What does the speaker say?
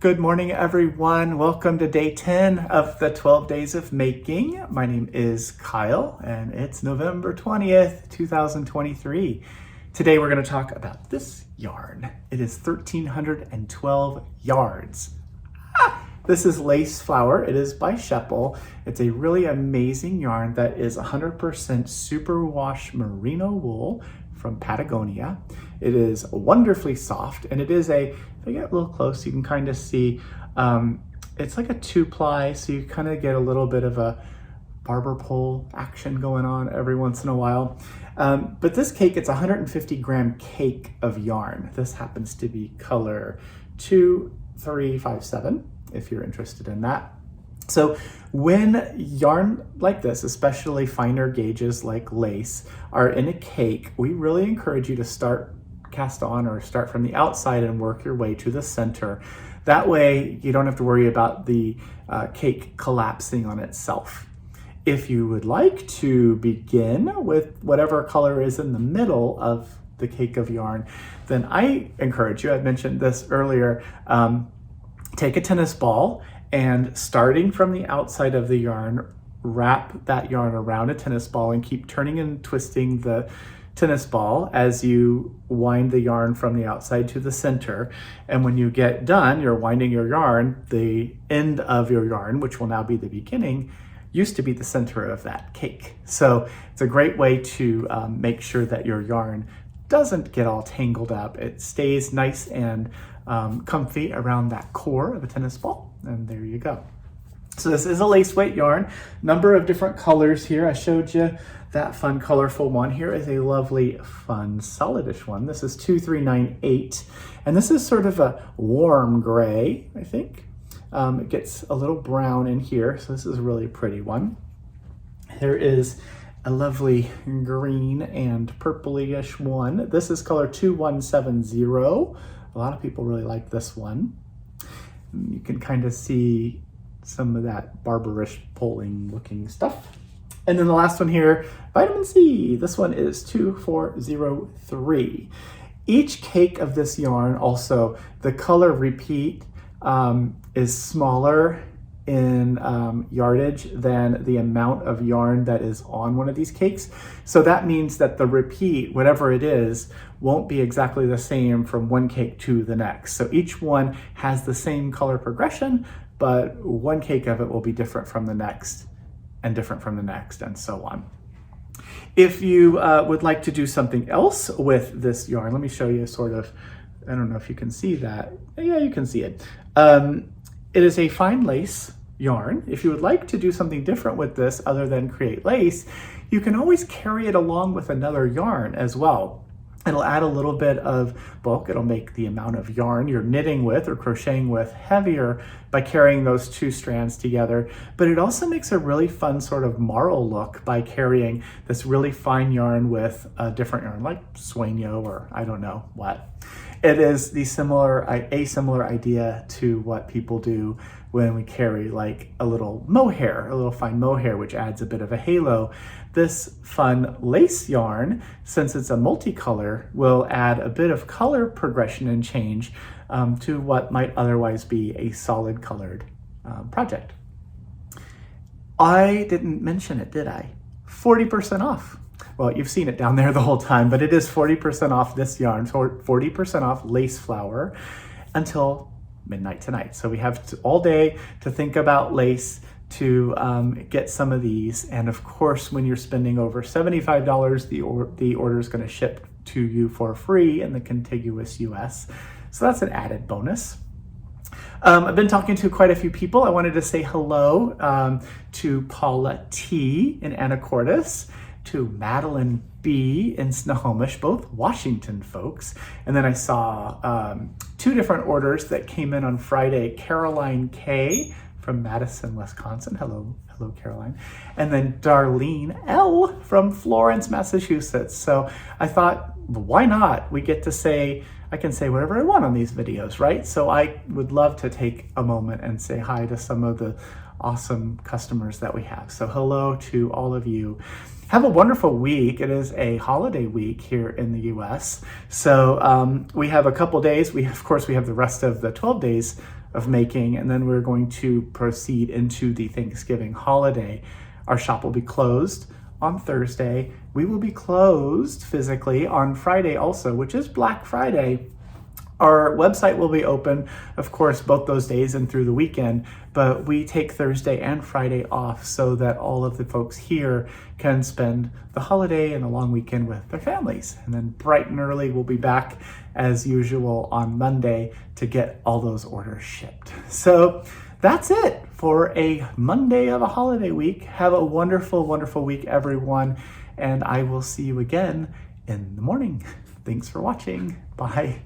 Good morning, everyone. Welcome to day 10 of the 12 days of making. My name is Kyle, and it's November 20th, 2023. Today, we're going to talk about this yarn. It is 1,312 yards. This is Lace Flower. It is by Scheppel. It's a really amazing yarn that is 100% superwash merino wool from Patagonia. It is wonderfully soft, and it is if I get a little close, you can kind of see, it's like a 2-ply, so you kind of get a little bit of a barber pole action going on every once in a while. But this cake, it's a 150 gram cake of yarn. This happens to be color 2357, if you're interested in that. So when yarn like this, especially finer gauges like lace, are in a cake, we really encourage you to cast on or start from the outside and work your way to the center. That way you don't have to worry about the cake collapsing on itself. If you would like to begin with whatever color is in the middle of the cake of yarn, then I encourage you, I mentioned this earlier, take a tennis ball and starting from the outside of the yarn, wrap that yarn around a tennis ball and keep turning and twisting the tennis ball as you wind the yarn from the outside to the center. And when you get done, you're winding your yarn, the end of your yarn, which will now be the beginning, used to be the center of that cake. So it's a great way to make sure that your yarn doesn't get all tangled up. It stays nice and comfy around that core of a tennis ball. And there you go. So this is a lace weight yarn, number of different colors here. I showed you that fun colorful one. Here is a lovely fun solidish one. This is 2398, and this is sort of a warm gray, I think. It gets a little brown in here, so this is a really pretty one. There is a lovely green and purplyish one. This is color 2170. A lot of people really like this one. You can kind of see some of that barberish poling looking stuff. And then the last one here, vitamin C. This one is 2403. Each cake of this yarn, also, the color repeat is smaller in yardage than the amount of yarn that is on one of these cakes. So that means that the repeat, whatever it is, won't be exactly the same from one cake to the next. So each one has the same color progression, but one cake of it will be different from the next and different from the next and so on. If you would like to do something else with this yarn, let me show you sort of, I don't know if you can see that. Yeah, you can see it. It is a fine lace yarn. If you would like to do something different with this other than create lace, you can always carry it along with another yarn as well. It'll add a little bit of bulk. It'll make the amount of yarn you're knitting with or crocheting with heavier by carrying those two strands together. But it also makes a really fun sort of marl look by carrying this really fine yarn with a different yarn like Sueño or I don't know what. It is a similar idea to what people do when we carry like a little mohair, a little fine mohair, which adds a bit of a halo. This fun lace yarn, since it's a multicolor, will add a bit of color progression and change to what might otherwise be a solid colored project. I didn't mention it, did I? 40% off. Well, you've seen it down there the whole time, but it is 40% off this yarn, 40% off Lace Flower until midnight tonight. So we have all day to think about lace, to get some of these. And of course, when you're spending over $75, the order is going to ship to you for free in the contiguous US. So that's an added bonus. I've been talking to quite a few people. I wanted to say hello to Paula T in Anacortes, to Madeline B in Snohomish, both Washington folks. And then I saw two different orders that came in on Friday. Caroline K from Madison, Wisconsin. Hello, Caroline. And then Darlene L from Florence, Massachusetts. So I thought, why not? We get to say, I can say whatever I want on these videos, right? So I would love to take a moment and say hi to some of the awesome customers that we have. So hello to all of you. Have a wonderful week. It is a holiday week here in the US. So we have a couple days. Of course, we have the rest of the 12 days of making, and then we're going to proceed into the Thanksgiving holiday. Our shop will be closed on Thursday. We will be closed physically on Friday also, which is Black Friday. Our website will be open, of course, both those days and through the weekend, but we take Thursday and Friday off so that all of the folks here can spend the holiday and a long weekend with their families. And then bright and early, we'll be back as usual on Monday to get all those orders shipped. So that's it for a Monday of a holiday week. Have a wonderful, wonderful week, everyone. And I will see you again in the morning. Thanks for watching. Bye.